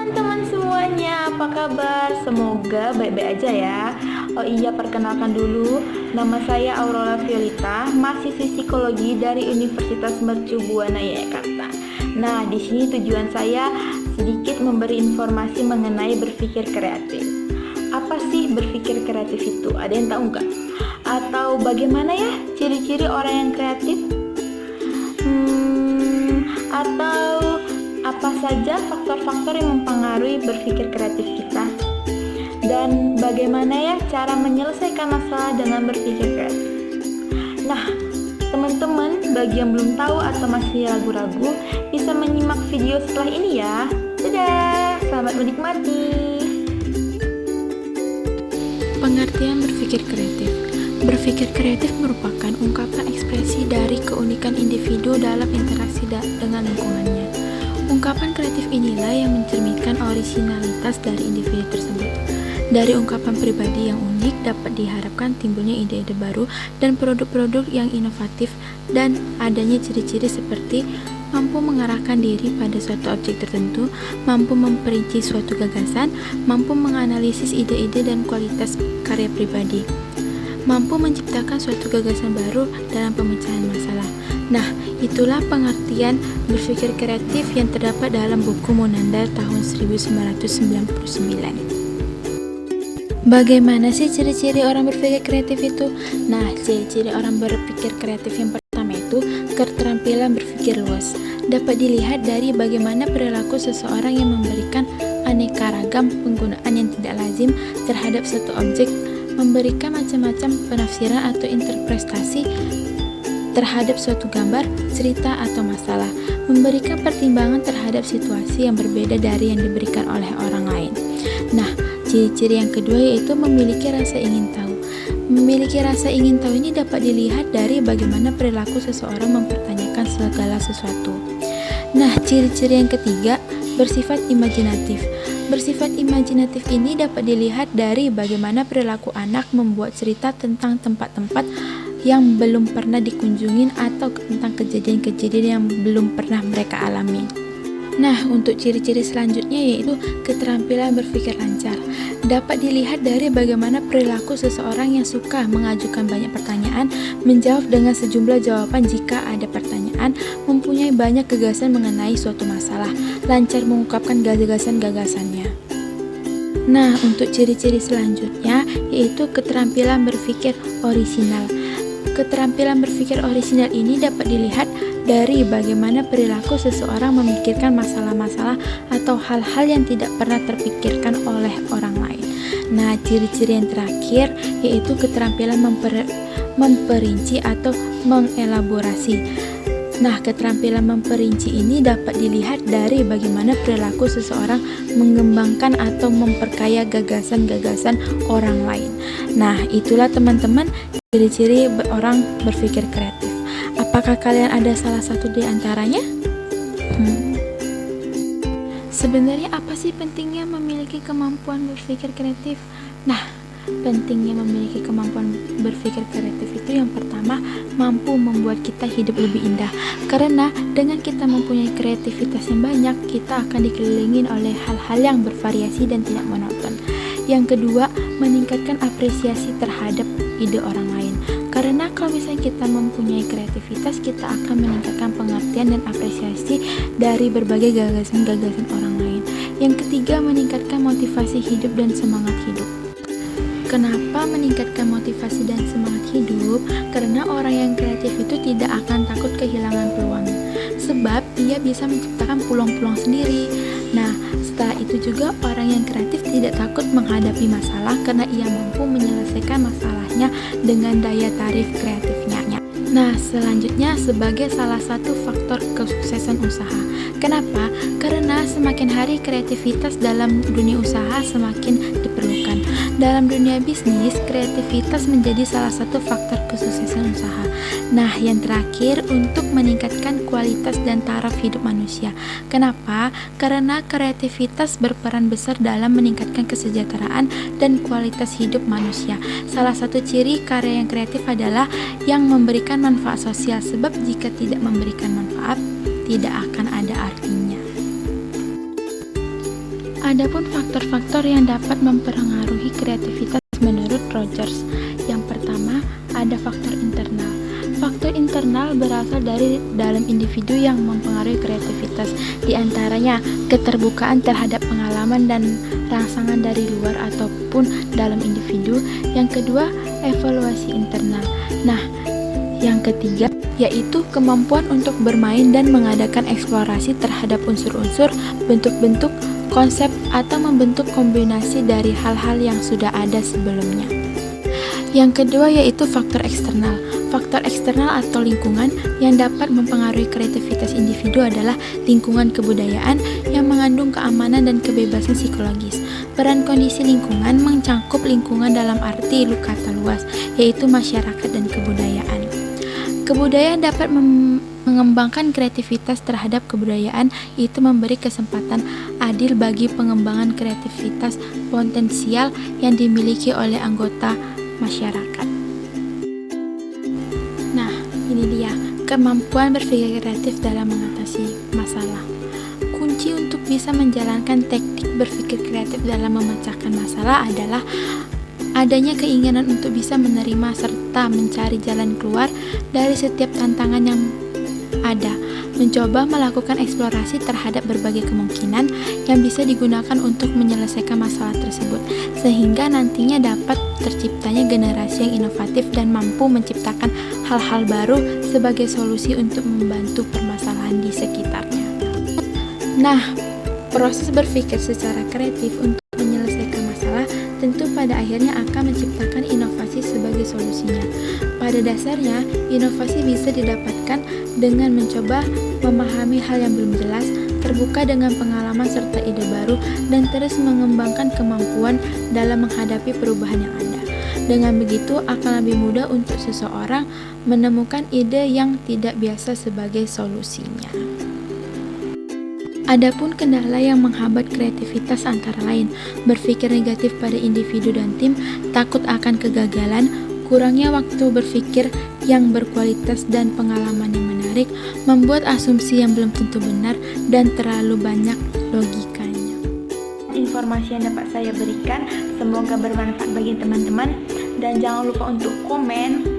teman-teman semuanya, apa kabar? Semoga baik-baik aja ya. Oh iya, perkenalkan dulu, nama saya Aurora Violita, mahasiswi psikologi dari Universitas Mercu Buana Yogyakarta. Nah, di sini tujuan saya sedikit memberi informasi mengenai berpikir kreatif. Apa sih berpikir kreatif itu? Ada yang tahu nggak? Atau bagaimana ya ciri-ciri orang yang kreatif? Atau apa saja faktor-faktor yang mempengaruhi berpikir kreatif kita? Dan bagaimana ya cara menyelesaikan masalah dengan berpikir kreatif? Nah, teman-teman, bagi yang belum tahu atau masih ragu-ragu, bisa menyimak video setelah ini ya. Dadah, selamat menikmati. Pengertian berpikir kreatif. Berpikir kreatif merupakan ungkapan ekspresi dari keunikan individu dalam interaksi dengan lingkungannya. Ungkapan kreatif inilah yang mencerminkan orisinalitas dari individu tersebut. Dari ungkapan pribadi yang unik dapat diharapkan timbulnya ide-ide baru dan produk-produk yang inovatif, dan adanya ciri-ciri seperti mampu mengarahkan diri pada suatu objek tertentu, mampu memperinci suatu gagasan, mampu menganalisis ide-ide dan kualitas karya pribadi, mampu menciptakan suatu gagasan baru dalam pemecahan masalah. Nah, itulah pengertian berpikir kreatif yang terdapat dalam buku Munandar tahun 1999. Bagaimana sih ciri-ciri orang berpikir kreatif itu? Nah, ciri-ciri orang berpikir kreatif yang pertama itu keterampilan berpikir luas. Dapat dilihat dari bagaimana perilaku seseorang yang memberikan aneka ragam penggunaan yang tidak lazim terhadap satu objek, memberikan macam-macam penafsiran atau interpretasi terhadap suatu gambar, cerita, atau masalah, memberikan pertimbangan terhadap situasi yang berbeda dari yang diberikan oleh orang lain. Nah, ciri-ciri yang kedua yaitu memiliki rasa ingin tahu. Memiliki rasa ingin tahu ini dapat dilihat dari bagaimana perilaku seseorang mempertanyakan segala sesuatu. Nah, ciri-ciri yang ketiga bersifat imajinatif. Bersifat imajinatif ini dapat dilihat dari bagaimana perilaku anak membuat cerita tentang tempat-tempat yang belum pernah dikunjungin atau tentang kejadian-kejadian yang belum pernah mereka alami. Nah, untuk ciri-ciri selanjutnya yaitu keterampilan berpikir lancar. Dapat dilihat dari bagaimana perilaku seseorang yang suka mengajukan banyak pertanyaan, menjawab dengan sejumlah jawaban jika ada pertanyaan, mempunyai banyak gagasan mengenai suatu masalah, lancar mengungkapkan gagasan-gagasannya. Nah, untuk ciri-ciri selanjutnya yaitu keterampilan berpikir orisinal. Keterampilan berpikir orisinal ini dapat dilihat dari bagaimana perilaku seseorang memikirkan masalah-masalah atau hal-hal yang tidak pernah terpikirkan oleh orang lain. Nah, ciri-ciri yang terakhir yaitu keterampilan memperinci atau mengelaborasi. Nah, keterampilan memperinci ini dapat dilihat dari bagaimana perilaku seseorang mengembangkan atau memperkaya gagasan-gagasan orang lain. Nah, itulah teman-teman ciri-ciri orang berpikir kreatif. Apakah kalian ada salah satu di antaranya? Sebenarnya apa sih pentingnya memiliki kemampuan berpikir kreatif? Nah, pentingnya memiliki kemampuan berpikir kreatif itu yang pertama, mampu membuat kita hidup lebih indah. Karena dengan kita mempunyai kreativitas yang banyak, kita akan dikelilingi oleh hal-hal yang bervariasi dan tidak monoton. Yang kedua, meningkatkan apresiasi terhadap ide orang lain. Karena kalau misalnya kita mempunyai kreativitas, kita akan meningkatkan pengertian dan apresiasi dari berbagai gagasan-gagasan orang lain. Yang ketiga, meningkatkan motivasi hidup dan semangat hidup. Kenapa meningkatkan motivasi dan semangat hidup? Karena orang yang kreatif itu tidak akan takut kehilangan peluang, sebab ia bisa menciptakan peluang-peluang sendiri. Nah, setelah itu juga orang yang kreatif tidak takut menghadapi masalah karena ia mampu menyelesaikan masalahnya dengan daya tarik kreatifnya. Nah, selanjutnya sebagai salah satu faktor kesuksesan usaha. Kenapa? Karena semakin hari kreativitas dalam dunia usaha semakin diperlukan. Dalam dunia bisnis, kreativitas menjadi salah satu faktor kesuksesan usaha. Nah, yang terakhir untuk meningkatkan kualitas dan taraf hidup manusia. Kenapa? Karena kreativitas berperan besar dalam meningkatkan kesejahteraan dan kualitas hidup manusia. Salah satu ciri karya yang kreatif adalah yang memberikan manfaat sosial, sebab jika tidak memberikan manfaat, tidak akan ada artinya. Adapun faktor-faktor yang dapat mempengaruhi kreativitas menurut Rogers. Yang pertama, ada faktor internal. Faktor internal berasal dari dalam individu yang mempengaruhi kreativitas. Di antaranya, keterbukaan terhadap pengalaman dan rangsangan dari luar ataupun dalam individu. Yang kedua, evaluasi internal. Nah, yang ketiga yaitu kemampuan untuk bermain dan mengadakan eksplorasi terhadap unsur-unsur, bentuk-bentuk, konsep, atau membentuk kombinasi dari hal-hal yang sudah ada sebelumnya. Yang kedua yaitu faktor eksternal. Faktor eksternal atau lingkungan yang dapat mempengaruhi kreativitas individu adalah lingkungan kebudayaan yang mengandung keamanan dan kebebasan psikologis. Peran kondisi lingkungan mencakup lingkungan dalam arti kata luas, yaitu masyarakat dan kebudayaan. Kebudayaan dapat mengembangkan kreativitas terhadap kebudayaan, itu memberi kesempatan adil bagi pengembangan kreativitas potensial yang dimiliki oleh anggota masyarakat. Nah, ini dia kemampuan berpikir kreatif dalam mengatasi masalah. Kunci untuk bisa menjalankan teknik berpikir kreatif dalam memecahkan masalah adalah adanya keinginan untuk bisa menerima serta mencari jalan keluar dari setiap tantangan yang ada, mencoba melakukan eksplorasi terhadap berbagai kemungkinan yang bisa digunakan untuk menyelesaikan masalah tersebut, sehingga nantinya dapat terciptanya generasi yang inovatif dan mampu menciptakan hal-hal baru sebagai solusi untuk membantu permasalahan di sekitarnya. Nah, proses berpikir secara kreatif untuk menyelesaikan masalah tentu pada akhirnya akan menciptakan inovasi sebagai solusinya. Pada dasarnya, inovasi bisa didapatkan dengan mencoba memahami hal yang belum jelas, terbuka dengan pengalaman serta ide baru, dan terus mengembangkan kemampuan dalam menghadapi perubahan yang ada. Dengan begitu, akan lebih mudah untuk seseorang menemukan ide yang tidak biasa sebagai solusinya. Adapun kendala yang menghambat kreativitas antara lain berpikir negatif pada individu dan tim, takut akan kegagalan, kurangnya waktu berpikir yang berkualitas dan pengalaman yang menarik, membuat asumsi yang belum tentu benar, dan terlalu banyak logikanya. Informasi yang dapat saya berikan semoga bermanfaat bagi teman-teman, dan jangan lupa untuk komen,